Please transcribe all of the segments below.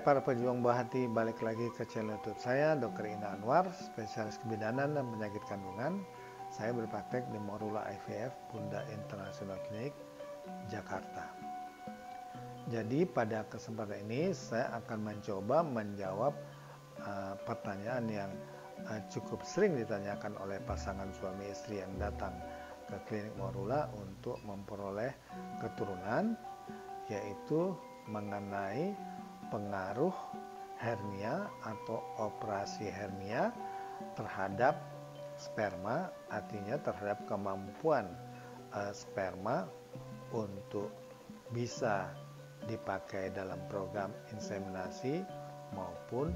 para pejuang buah hati, balik lagi ke channel YouTube saya, Dr. Ina Anwar, spesialis kebidanan dan penyakit kandungan. Saya berpraktek di Morula IVF, Bunda International Clinic, Jakarta. Jadi pada kesempatan ini saya akan mencoba menjawab pertanyaan yang cukup sering ditanyakan oleh pasangan suami istri yang datang ke klinik Morula untuk memperoleh keturunan, yaitu mengenai pengaruh hernia atau operasi hernia terhadap sperma, artinya terhadap kemampuan sperma untuk bisa dipakai dalam program inseminasi maupun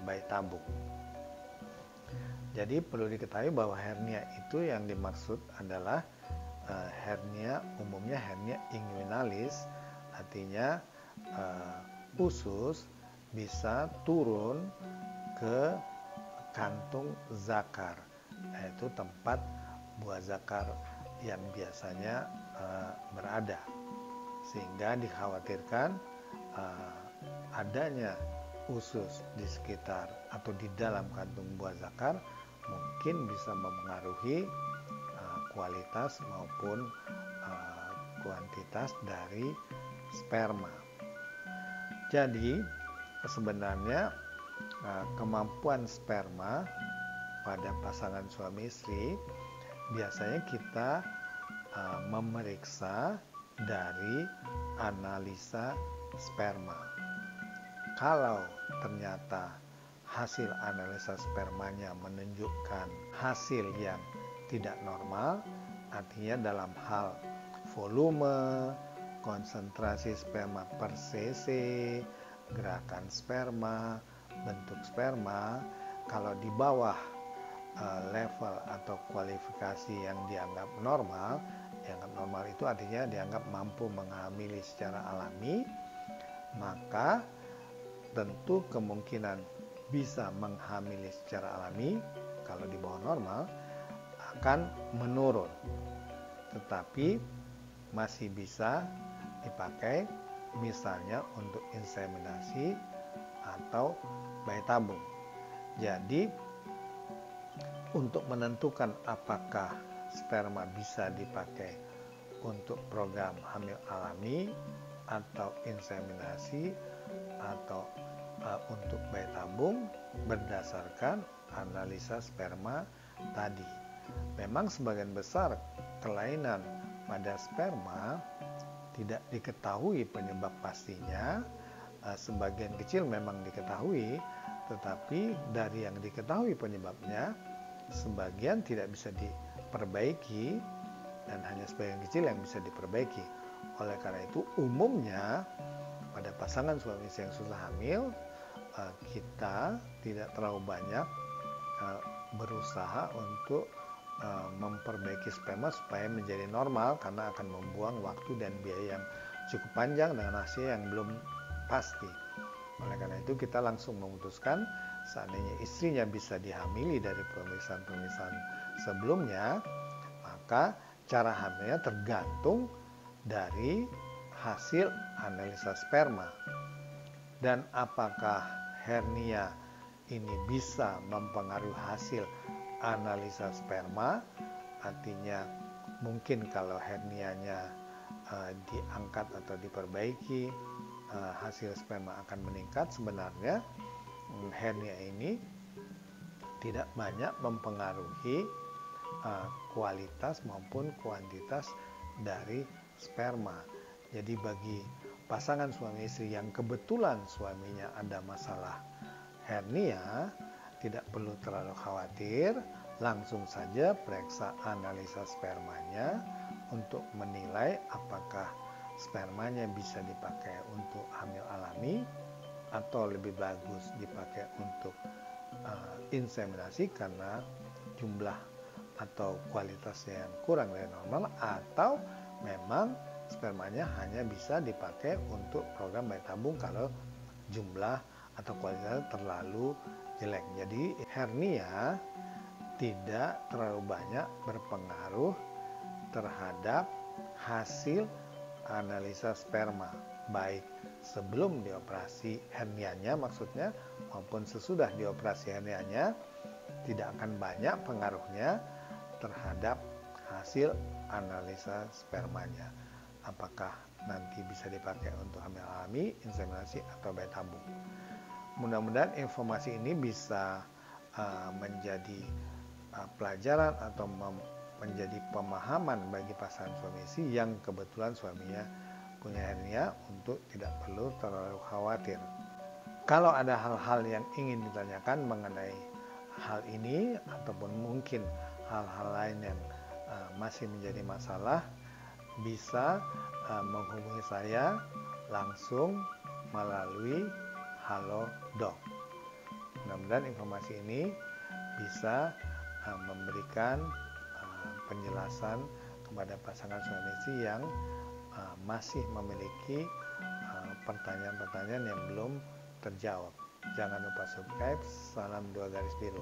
bayi tabung. Jadi perlu diketahui bahwa hernia itu yang dimaksud adalah hernia, umumnya hernia inguinalis, artinya usus bisa turun ke kantung zakar, yaitu tempat buah zakar yang biasanya berada, sehingga dikhawatirkan adanya usus di sekitar atau di dalam kantung buah zakar mungkin bisa mempengaruhi kualitas maupun kuantitas dari sperma. Jadi sebenarnya kemampuan sperma pada pasangan suami istri biasanya kita memeriksa dari analisa sperma. Kalau ternyata hasil analisa spermanya menunjukkan hasil yang tidak normal, artinya dalam hal volume, konsentrasi sperma per cc, gerakan sperma, bentuk sperma, kalau di bawah level atau kualifikasi yang dianggap normal itu artinya dianggap mampu menghamili secara alami, maka tentu kemungkinan bisa menghamili secara alami kalau di bawah normal akan menurun, tetapi masih bisa dipakai misalnya untuk inseminasi atau bayi tabung. Jadi untuk menentukan apakah sperma bisa dipakai untuk program hamil alami atau inseminasi atau untuk bayi tabung berdasarkan analisa sperma tadi. Memang sebagian besar kelainan pada sperma tidak diketahui penyebab pastinya, sebagian kecil memang diketahui, tetapi dari yang diketahui penyebabnya, sebagian tidak bisa diperbaiki dan hanya sebagian kecil yang bisa diperbaiki. Oleh karena itu, umumnya pada pasangan suami istri yang susah hamil, kita tidak terlalu banyak berusaha untuk memperbaiki sperma supaya menjadi normal, karena akan membuang waktu dan biaya yang cukup panjang dengan hasil yang belum pasti. Oleh karena itu kita langsung memutuskan seandainya istrinya bisa dihamili dari pemeriksaan sebelumnya, maka cara hamilnya tergantung dari hasil analisa sperma. Dan apakah hernia ini bisa mempengaruhi hasil analisa sperma, artinya mungkin kalau hernianya diangkat atau diperbaiki, hasil sperma akan meningkat. Sebenarnya hernia ini tidak banyak mempengaruhi kualitas maupun kuantitas dari sperma. Jadi bagi pasangan suami istri yang kebetulan suaminya ada masalah hernia, tidak perlu terlalu khawatir, langsung saja periksa analisa spermanya untuk menilai apakah spermanya bisa dipakai untuk hamil alami atau lebih bagus dipakai untuk inseminasi karena jumlah atau kualitasnya yang kurang dari normal, atau memang spermanya hanya bisa dipakai untuk program bayi tabung kalau jumlah atau kualitasnya terlalu jelek. Jadi hernia tidak terlalu banyak berpengaruh terhadap hasil analisa sperma. baik sebelum dioperasi hernianya maksudnya maupun sesudah dioperasi hernianya, tidak akan banyak pengaruhnya terhadap hasil analisa spermanya. Apakah nanti bisa dipakai untuk hamil alami, inseminasi, atau bayi tabung. Mudah-mudahan informasi ini bisa menjadi pelajaran atau menjadi pemahaman bagi pasangan suami istri yang kebetulan suaminya punya hernia untuk tidak perlu terlalu khawatir. Kalau ada hal-hal yang ingin ditanyakan mengenai hal ini ataupun mungkin hal-hal lain yang masih menjadi masalah, bisa menghubungi saya langsung melalui Halodoc. Mudah-mudahan informasi ini bisa memberikan penjelasan kepada pasangan suami istri yang masih memiliki pertanyaan-pertanyaan yang belum terjawab. Jangan lupa subscribe. Salam 2 garis biru.